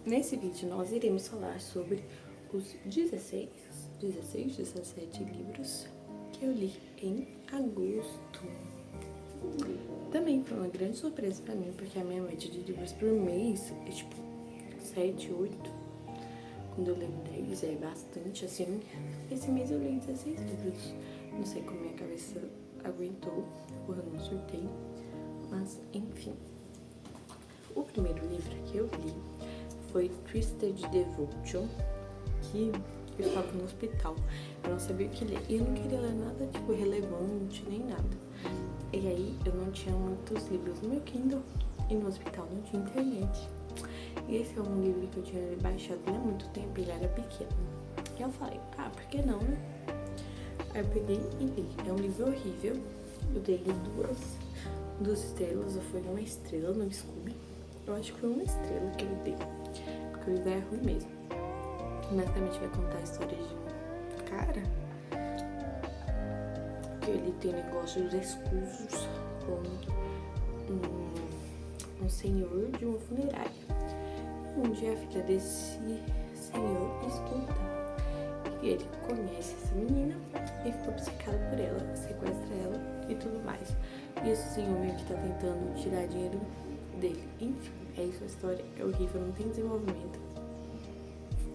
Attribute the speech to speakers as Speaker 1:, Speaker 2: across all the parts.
Speaker 1: Nesse vídeo nós iremos falar sobre os 17 livros que eu li em agosto. Também foi uma grande surpresa pra mim, porque a minha média de livros por mês é tipo 7, 8. Quando eu leio 10 é bastante, assim. Esse mês eu li 16 livros. Não sei como minha cabeça aguentou, ou eu não surtei, mas enfim. O primeiro livro que eu li foi Twisted Devotion, que eu estava no hospital, eu não sabia o que ler, e eu não queria ler nada tipo relevante, nem nada. E aí eu não tinha muitos livros no meu Kindle, e no hospital não tinha internet. E esse é um livro que eu tinha baixado há muito tempo, ele era pequeno. E eu falei, por que não, né? Aí eu peguei e li. É um livro horrível, eu dei duas estrelas, ou foi uma estrela no Scooby. Eu acho que foi uma estrela que eu dei, porque o livro é ruim mesmo. Basicamente vai contar a história de um cara que ele tem negócios escusos com um senhor de uma funerária. Um dia a filha desse senhor escuta que ele conhece essa menina e ficou obcecado por ela, sequestra ela e tudo mais. E esse senhor meio que tá tentando tirar dinheiro dele. Enfim, é isso, a história é horrível, não tem desenvolvimento.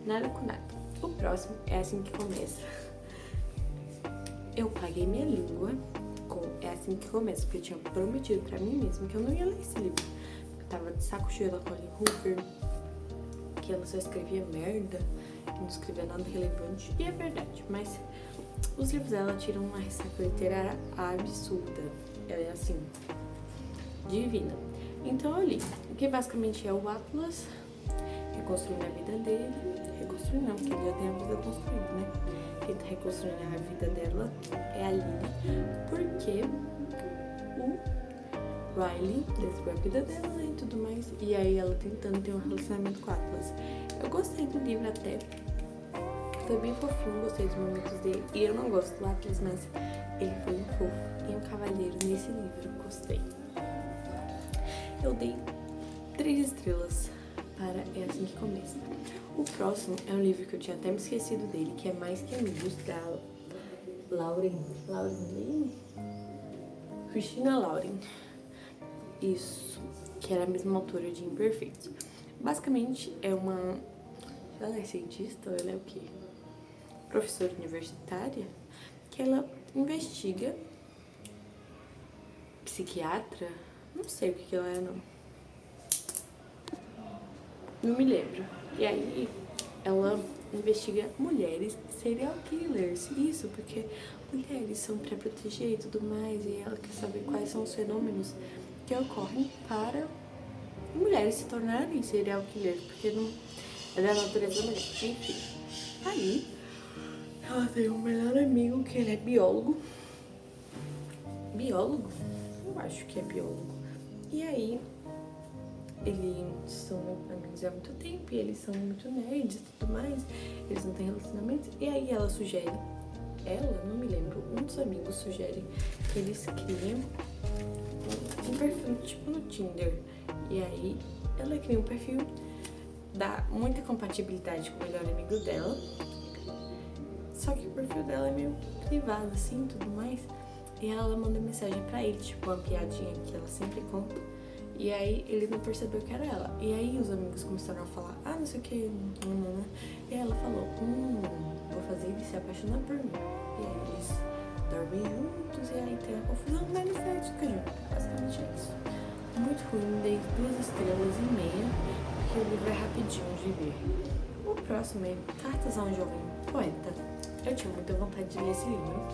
Speaker 1: Nada com nada. O próximo é assim que começa. Eu paguei minha língua com É Assim Que Começa, porque eu tinha prometido pra mim mesma que eu não ia ler esse livro. Eu tava de saco cheio da Colleen Hoover, que ela só escrevia merda, que não escrevia nada relevante. E é verdade, mas os livros dela tiram uma ressaca literária absurda. Ela é assim, divina. Então eu li, que basicamente é o Atlas reconstruindo a vida dele. Reconstruindo não, porque ele já tem a vida construída, né? Quem tá reconstruindo a vida dela é a Lily, porque o Riley destruiu a vida dela, né, e tudo mais. E aí ela tentando ter um relacionamento com o Atlas. Eu gostei do livro até. Foi bem fofinho, gostei dos momentos dele. E eu não gosto do Atlas, mas ele foi um fofo e um cavalheiro nesse livro, gostei. Eu dei 3 estrelas para É Assim Que Começa. O próximo é um livro que eu tinha até me esquecido dele, que é Mais Que Amigos, da Lauren Lane? Christina Lauren. Isso, que era a mesma autora de Imperfeitos. Basicamente é uma... Ela é cientista ou ela é o quê? Professora universitária, que ela investiga, psiquiatra, não sei o que ela é, não me lembro. E aí ela investiga mulheres serial killers. Isso, porque mulheres são pra proteger e tudo mais, e ela quer saber quais são os fenômenos que ocorrem para mulheres se tornarem serial killers, porque não é da natureza da mulher. Enfim, aí ela tem um melhor amigo que ele é biólogo. Biólogo? Eu acho que é biólogo. E aí eles são amigos há muito tempo e eles são muito nerds e tudo mais. Eles não têm relacionamento. E aí ela sugere, não me lembro, um dos amigos sugere que eles criem um perfil tipo no Tinder. E aí ela cria um perfil, dá muita compatibilidade com o melhor amigo dela. Só que o perfil dela é meio privado assim, tudo mais. E ela manda mensagem pra ele, tipo uma piadinha que ela sempre conta. E aí ele não percebeu que era ela. E aí os amigos começaram a falar, não sei o que, E aí ela falou, vou fazer ele se apaixonar por mim. E aí eles dormem juntos e aí tem a confusão, mas no final fica junto. Basicamente é isso. Muito ruim, dei 2,5 estrelas, porque o livro é rapidinho de ler. O próximo é Cartas a um Jovem Poeta. Eu tinha muita vontade de ler esse livro.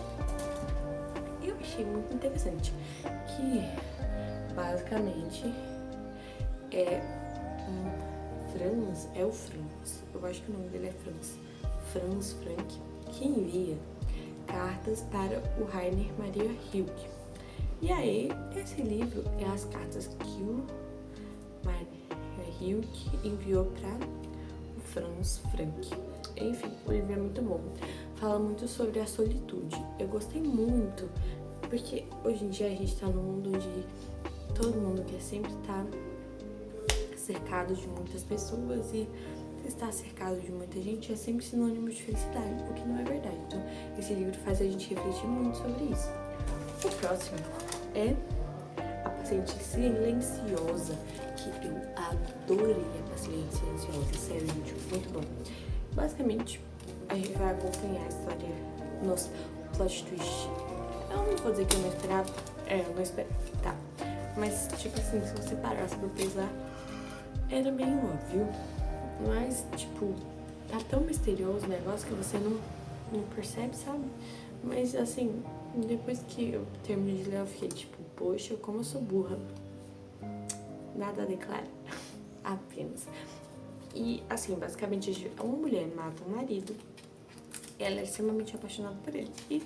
Speaker 1: E eu achei muito interessante que basicamente é o Franz, eu acho que o nome dele é Franz Frank, que envia cartas para o Rainer Maria Rilke. E aí, esse livro é as cartas que o Maria Rilke enviou para o Franz Frank. Enfim, o livro é muito bom. Fala muito sobre a solitude. Eu gostei muito, porque hoje em dia a gente tá num mundo onde todo mundo quer sempre estar cercado de muitas pessoas e estar cercado de muita gente é sempre sinônimo de felicidade, o que não é verdade. Então, esse livro faz a gente refletir muito sobre isso. O próximo é A Paciente Silenciosa, que eu adorei A Paciente Silenciosa, sério, gente, muito bom. Basicamente, a gente vai acompanhar a história, nossa, plot twist. Eu não vou dizer que eu não esperava, eu não esperava, tá. Mas, tipo assim, se você parasse pra pensar, era bem óbvio. Mas, tipo, tá tão misterioso o negócio que você não percebe, sabe? Mas, assim, depois que eu terminei de ler, eu fiquei tipo, poxa, como eu sou burra. Nada a declarar. Apenas. E, assim, basicamente, uma mulher mata um marido. Ela é extremamente apaixonada por ele. E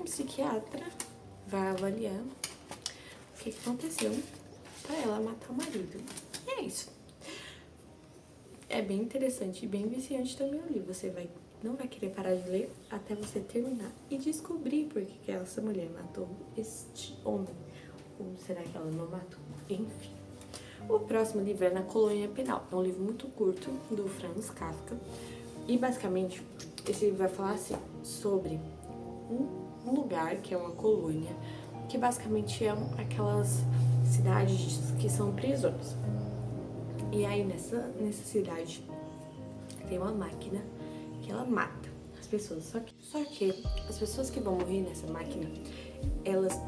Speaker 1: um psiquiatra vai avaliar o que aconteceu pra ela matar o marido. E é isso. É bem interessante e bem viciante também o livro. Você não vai querer parar de ler até você terminar e descobrir por que essa mulher matou este homem. Ou será que ela não matou? Enfim. O próximo livro é Na Colônia Penal. É um livro muito curto, do Franz Kafka. E basicamente, esse livro vai falar assim, sobre um lugar que é uma colônia, que basicamente é aquelas cidades que são prisões. E aí nessa cidade tem uma máquina que ela mata as pessoas. Só que as pessoas que vão morrer nessa máquina, elas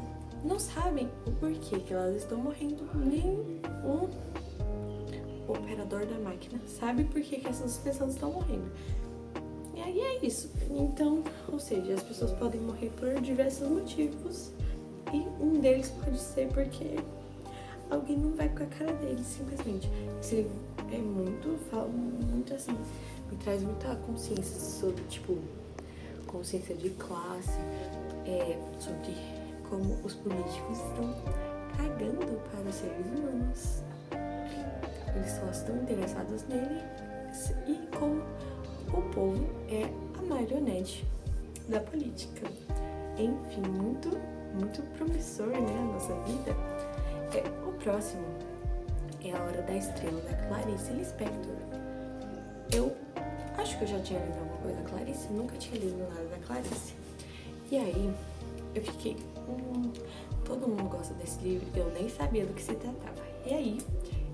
Speaker 1: não sabem o porquê que elas estão morrendo. Nem o operador da máquina sabe por que essas pessoas estão morrendo. E aí é isso. Então, ou seja, as pessoas podem morrer por diversos motivos. E um deles pode ser porque alguém não vai com a cara deles, simplesmente. Esse livro é fala muito assim, me traz muita consciência sobre, tipo, consciência de classe, sobre como os políticos estão cagando para os seres humanos. Eles só estão interessados nele e como o povo é a marionete da política. Enfim, muito promissor, né, a nossa vida. O próximo é A Hora da Estrela, da Clarice Lispector. Eu acho que eu já tinha lido alguma coisa da Clarice, nunca tinha lido nada da Clarice. E aí, eu fiquei, todo mundo gosta desse livro, eu nem sabia do que se tratava. E aí,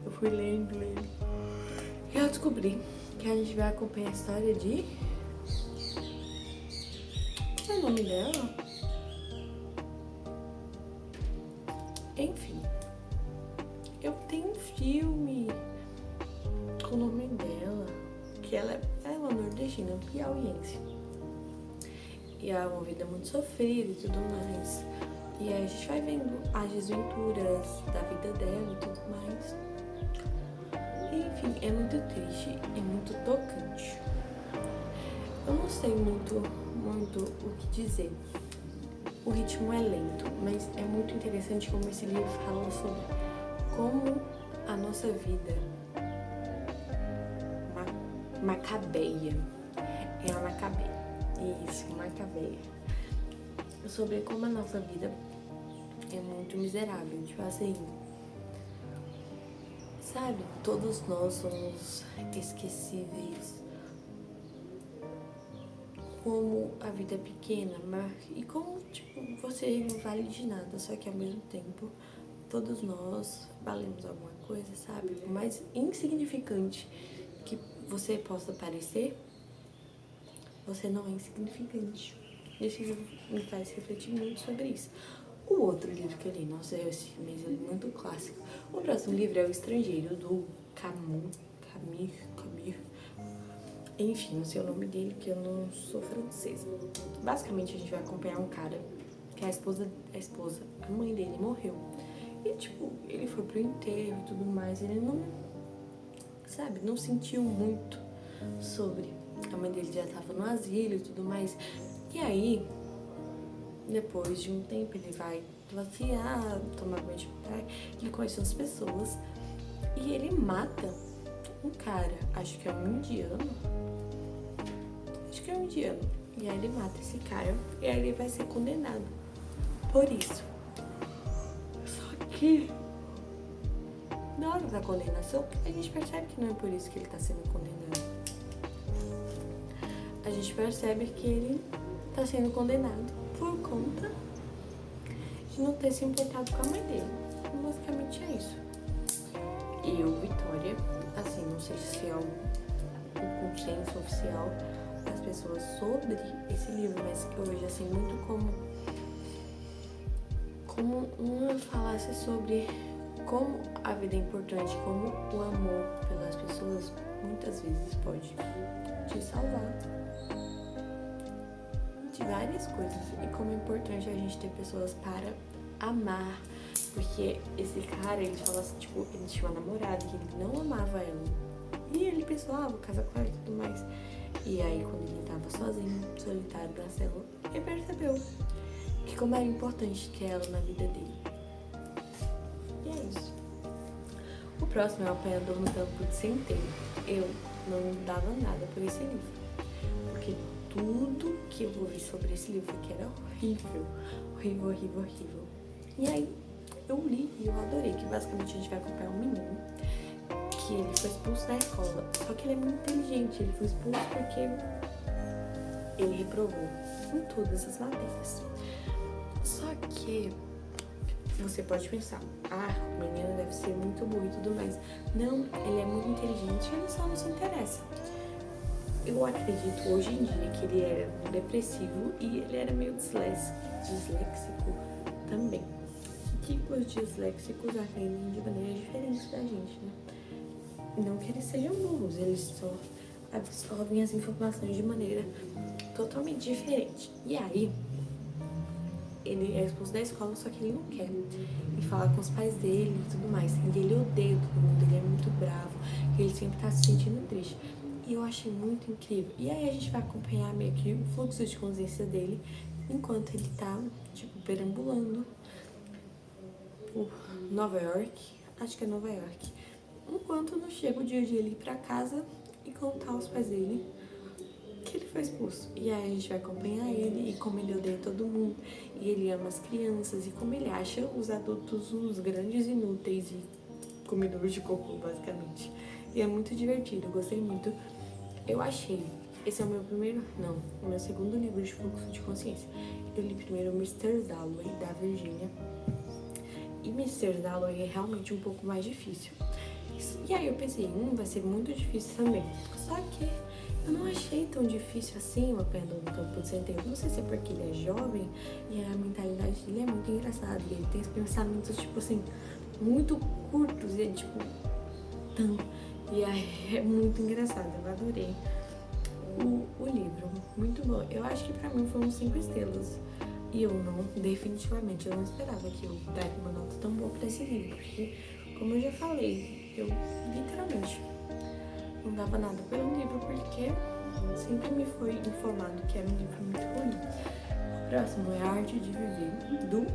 Speaker 1: eu fui lendo. E eu descobri que a gente vai acompanhar a história de... Qual é o nome dela? Enfim. Eu tenho um filme com o nome dela, que ela é uma nordestina, piauiense. E é uma vida muito sofrida e tudo mais. E aí a gente vai vendo as desventuras da vida dela e tudo mais. Enfim, é muito triste e muito tocante. Eu não sei muito o que dizer. O ritmo é lento, mas é muito interessante como esse livro fala sobre como a nossa vida macabeia. É a macabeia. Isso, macabeia. Sobre como a nossa vida é muito miserável. Tipo assim, sabe? Todos nós somos esquecíveis. Como a vida é pequena, mas e como, tipo, você não vale de nada, só que ao mesmo tempo todos nós valemos alguma coisa, sabe? Por mais insignificante que você possa parecer, você não é insignificante. Esse livro me faz refletir muito sobre isso. O outro livro que eu li, nossa, esse mês eu li muito clássico. O próximo livro é O Estrangeiro, do Camus. Enfim, não sei o nome dele, que eu não sou francesa. Basicamente, a gente vai acompanhar um cara que a mãe dele morreu. E, tipo, ele foi pro enterro e tudo mais. Ele não sentiu muito sobre. A mãe dele já tava no asilo e tudo mais. E aí, depois de um tempo, ele vai passear, tomar banho de praia. Ele conhece umas pessoas. E ele mata um cara, acho que é um indiano. E aí ele mata esse cara e aí ele vai ser condenado por isso. Só que na hora da condenação, a gente percebe que não é por isso que ele tá sendo condenado. A gente percebe que ele tá sendo condenado por conta de não ter se importado com a mãe dele. Basicamente é isso. Eu, Vitória, assim, não sei se é o consenso oficial das pessoas sobre esse livro, mas eu vejo assim muito como uma falasse sobre como a vida é importante, como o amor pelas pessoas muitas vezes pode te salvar de várias coisas, e como é importante a gente ter pessoas para amar, porque esse cara, ele fala assim, tipo, ele tinha uma namorada que ele não amava ela, e ele pensou, vou casar com ela e tudo mais, e aí quando ele tava sozinho, solitário na célula, ele percebeu que como era importante ter ela na vida dele. E é isso. O próximo é O Apanhador no Campo de Centeio. Eu não dava nada por esse livro, porque tudo que eu ouvi sobre esse livro foi que era horrível. Horrível, horrível, horrível. E aí, eu li e eu adorei, que basicamente a gente vai acompanhar um menino que ele foi expulso da escola. Só que ele é muito inteligente, ele foi expulso porque ele reprovou em todas as matérias. Só que você pode pensar, o menino deve ser muito burro e tudo mais. Não, ele é muito inteligente, ele só não se interessa. Eu acredito hoje em dia que ele era depressivo e ele era meio disléxico também. Que os disléxicos aprendem de maneiras diferentes da gente, né? Não que eles sejam burros, eles só absorvem as informações de maneira totalmente diferente. E aí, ele é expulso da escola, só que ele não quer. E fala com os pais dele e tudo mais. E ele odeia todo mundo, ele é muito bravo, ele sempre tá se sentindo triste. E eu achei muito incrível. E aí a gente vai acompanhar meio que o fluxo de consciência dele enquanto ele tá, tipo, perambulando por Nova York. Acho que é Nova York. Enquanto não chega o dia de ele ir pra casa e contar aos pais dele que ele foi expulso. E aí a gente vai acompanhar ele e como ele odeia todo mundo. E ele ama as crianças e como ele acha os adultos uns grandes inúteis e comedores de cocô, basicamente. E é muito divertido, eu gostei muito. Eu achei, esse é o meu segundo livro de fluxo de consciência. Eu li primeiro Mr. Dalloway, da Virginia. E Mr. Dalloway é realmente um pouco mais difícil. E aí eu pensei, vai ser muito difícil também. Só que eu não achei tão difícil assim, O Apanhador no Campo de Centeio. Não sei se é porque ele é jovem e a mentalidade dele é muito engraçada. E ele tem os pensamentos, tipo assim, muito curtos e tipo, e aí é muito engraçado, eu adorei o livro, muito bom. Eu acho que pra mim foi uns 5 estrelas. E eu definitivamente, eu não esperava que eu daria uma nota tão boa pra esse livro. Porque, como eu já falei, eu literalmente não dava nada pelo livro, porque sempre me foi informado que era um livro muito ruim. O próximo é A Arte de Viver, do...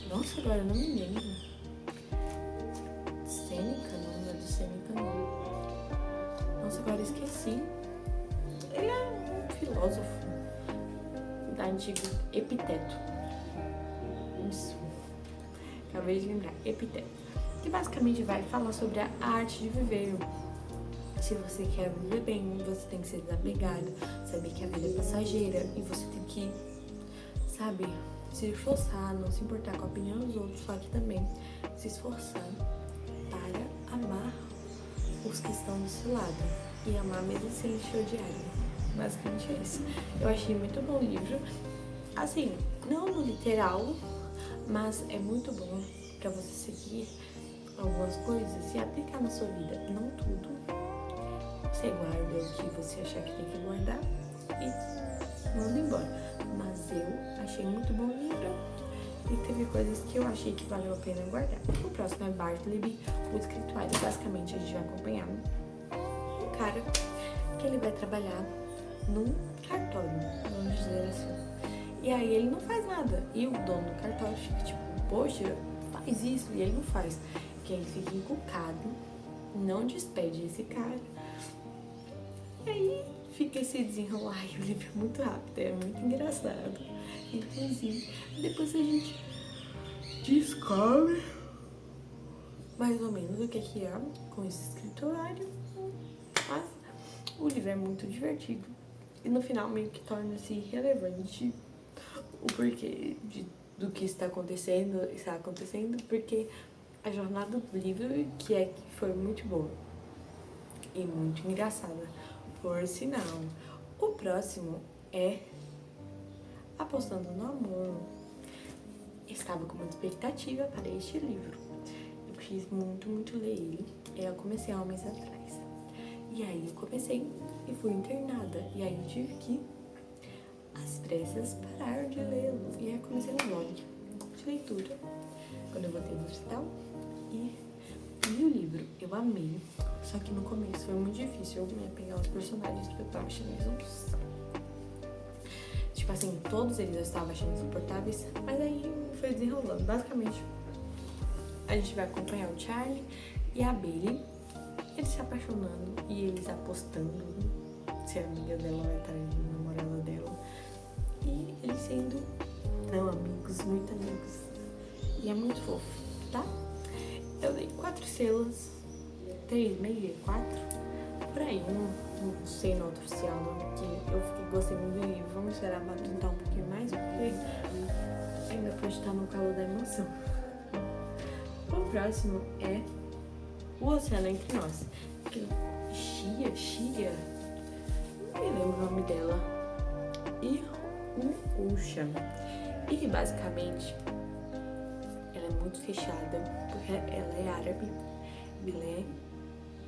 Speaker 1: Nossa, agora eu não me lembro. Sêneca, não é do Sêneca, não. Nossa, agora eu esqueci. Ele é um filósofo da antiga Epiteto. Isso. Acabei de lembrar, Epiteto. Que basicamente vai falar sobre a arte de viver. Se você quer viver bem, você tem que ser desapegado, saber que a vida é passageira e você tem que, sabe, se esforçar, não se importar com a opinião dos outros, só que também se esforçar para amar os que estão do seu lado e amar mesmo se eles te odiarem. Basicamente é isso. Eu achei muito bom o livro. Assim, não no literal, mas é muito bom pra você seguir algumas coisas e aplicar na sua vida. Não tudo. Você guarda o que você achar que tem que guardar e manda embora. Mas eu achei muito bom o livro e teve coisas que eu achei que valeu a pena guardar. O próximo é Bartleby, o escrituário. Basicamente a gente vai acompanhar um cara que ele vai trabalhar num cartório, vamos dizer assim. E aí ele não faz nada. E o dono do cartório fica tipo, poxa, faz isso. E ele não faz. Que ele fica encucado, não despede esse cara. E aí fica esse desenrolar. E o livro é muito rápido, é muito engraçado. Inclusive, depois a gente descobre mais ou menos o que é com esse escriturário. Mas o livro é muito divertido. E no final meio que torna-se irrelevante o porquê do que está acontecendo, porque a jornada do livro que foi muito boa e muito engraçada, por sinal. O próximo é Apostando no Amor. Estava com muita expectativa para este livro. Eu quis muito ler ele. Eu comecei há um mês atrás. E aí eu comecei e fui internada. E aí eu tive que, às pressas, parar de lê-lo. E aí eu comecei um blog de leitura quando eu voltei no hospital. E li o livro. Eu amei. Só que no começo foi muito difícil eu me apegar aos personagens, porque eu tava achando eles um saco. Tipo assim, todos eles eu estava achando insuportáveis, mas aí foi desenrolando. Basicamente, a gente vai acompanhar o Charlie e a Billy, eles se apaixonando e eles apostando se a amiga dela vai estar namorada dela. E eles sendo não amigos, muito amigos. E é muito fofo, tá? Eu dei 4 selos, 3,5, 4, por aí, não sei no oficial, não, porque eu gostei muito do livro. Vamos esperar pra tentar um pouquinho mais, porque ainda pode estar no calor da emoção. O próximo é O Oceano Entre Nós. Chia, não me lembro o nome dela. E o Ocean. E que basicamente ela é muito fechada, porque ela é árabe, ela é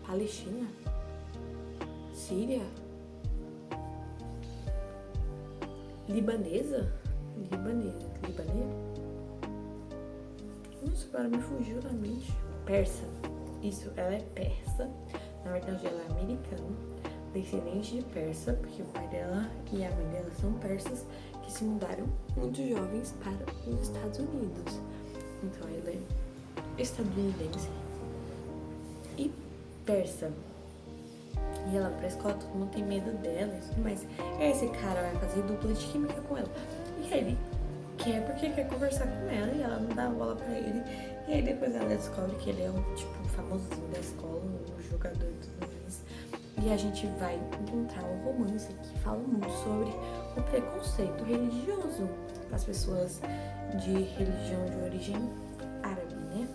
Speaker 1: palestina, síria, libanesa. Nossa, agora me fugiu da mente. Persa. Isso, ela é persa. Na verdade, ela é americana, descendente de persa, porque o pai dela e a mãe dela são persas que se mudaram muito jovens para os Estados Unidos. Então, ela é estadunidense e persa. E ela vai pra escola, todo mundo tem medo dela e tudo mais. E aí esse cara vai fazer dupla de química com ela. E ele quer porque quer conversar com ela e ela não dá bola pra ele. E aí depois ela descobre que ele é um famosinho da escola, um jogador e tudo mais. E a gente vai encontrar um romance que fala muito sobre o preconceito religioso das pessoas de religião de origem árabe, né?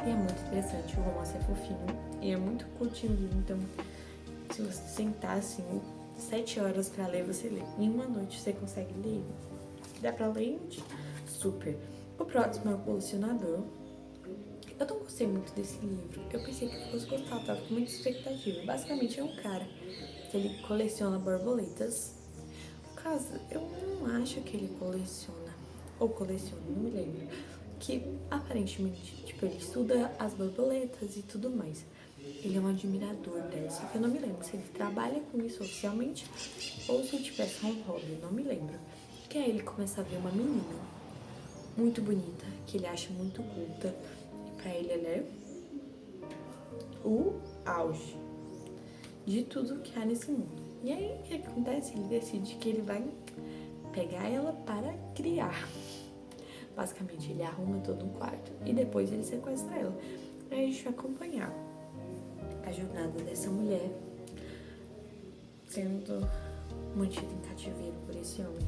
Speaker 1: E é muito interessante, o romance é fofinho e é muito curtinho, então se você sentar assim 7 horas pra ler, você lê. Em uma noite você consegue ler. Dá pra ler, gente? Super. O próximo é O Colecionador. Eu não gostei muito desse livro. Eu pensei que eu fosse gostar, tava com muita expectativa. Basicamente é um cara que ele coleciona borboletas. No caso, eu não acho que ele coleciona, ou coleciona, não me lembro. Que aparentemente, ele estuda as borboletas e tudo mais. Ele é um admirador dela, só que eu não me lembro se ele trabalha com isso oficialmente ou se é só um hobby, eu não me lembro. Que aí ele começa a ver uma menina muito bonita, que ele acha muito culta, e pra ele ela é o auge de tudo que há nesse mundo. E aí o que acontece? Ele decide que ele vai pegar ela para criar. Basicamente ele arruma todo um quarto e depois ele sequestra ela. Aí a gente vai acompanhar a jornada dessa mulher sendo mantida em cativeiro por esse homem.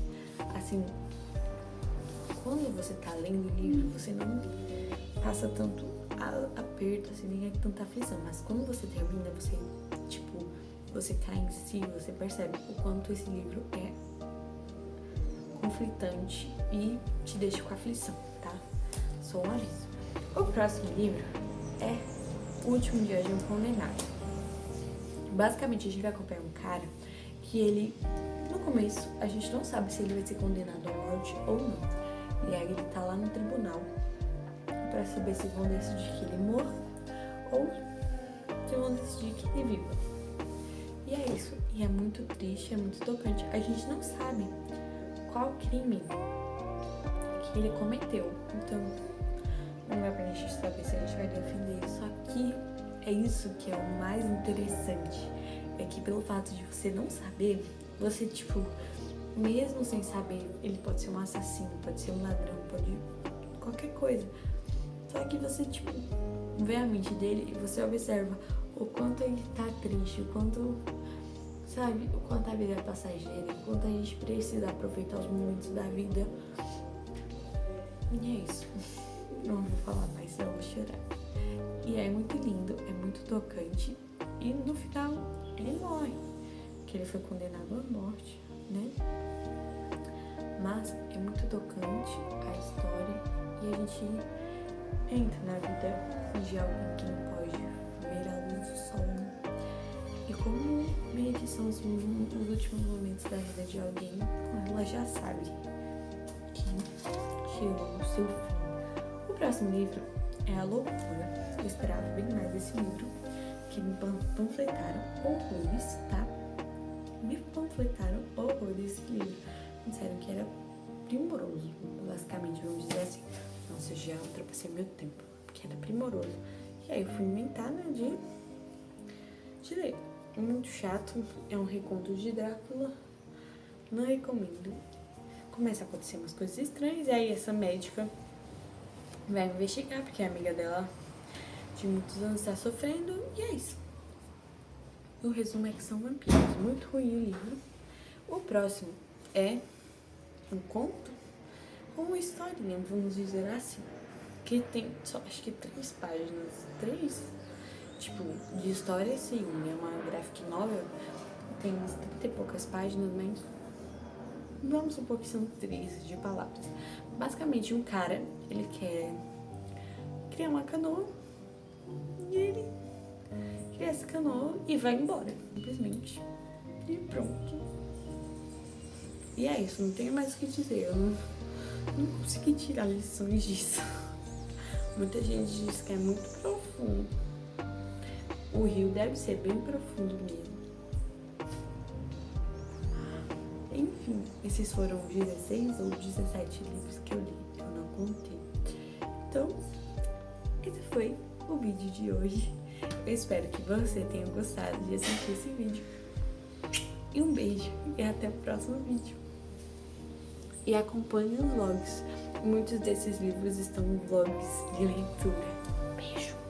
Speaker 1: Assim, quando você tá lendo o livro, você não passa tanto aperto, assim, nem é tanta aflição, mas quando você termina, você cai em si, você percebe o quanto esse livro é conflitante e te deixa com aflição, tá? Só um aviso. O próximo livro é O Último Dia de um Condenado. Basicamente, a gente vai acompanhar um cara que ele, no começo, a gente não sabe se ele vai ser condenado à morte ou não. E aí ele tá lá no tribunal pra saber se vão decidir que ele morra ou se vão decidir que ele viva. E é isso. E é muito triste, é muito tocante. A gente não sabe qual crime que ele cometeu. Então, não é pra gente saber se a gente vai defender isso. Só que é isso que é o mais interessante. É que pelo fato de você não saber, você, mesmo sem saber, ele pode ser um assassino, pode ser um ladrão, pode qualquer coisa. Só que você, tipo, vê a mente dele e você observa o quanto ele tá triste, o quanto, sabe, o quanto a vida é passageira, o quanto a gente precisa aproveitar os momentos da vida. E é isso. Não vou falar mais, eu vou chorar. E é muito lindo, é muito tocante. E no final, ele morre. Que ele foi condenado à morte, né? Mas é muito tocante a história. E a gente entra na vida de alguém que não pode ver a luz do sol, né? E como meio que são os últimos momentos da vida de alguém, ela já sabe que chegou no seu fim. O próximo livro é A Loucura. Eu esperava bem mais desse livro, que me panfletaram horrores, tá? Me panfletaram horrores esse livro. Me disseram que era primoroso, basicamente, vamos dizer assim. Nossa, eu já ultrapassei meu tempo, porque era primoroso. E aí eu fui inventar, né, de ler. Muito chato, é um reconto de Drácula, não recomendo. Começa a acontecer umas coisas estranhas, e aí essa médica vai investigar, porque a amiga dela de muitos anos está sofrendo, e é isso. O resumo é que são vampiros, muito ruim o livro. O próximo é um conto ou uma historinha, vamos dizer assim, que tem só, acho que 3 páginas, 3, tipo, de história, sim, é uma graphic novel, tem umas 30 e poucas páginas, mas vamos supor que são 13 de palavras. Basicamente, um cara, ele quer criar uma canoa e ele cria essa canoa e vai embora, simplesmente. E pronto. E é isso, não tenho mais o que dizer, eu não consegui tirar lições disso. Muita gente diz que é muito profundo. O rio deve ser bem profundo mesmo. Enfim, esses foram 16 ou 17 livros que eu li, eu não contei. Então, esse foi o vídeo de hoje. Eu espero que você tenha gostado de assistir esse vídeo. E um beijo e até o próximo vídeo. E acompanhe os vlogs. Muitos desses livros estão em vlogs de leitura. Beijo!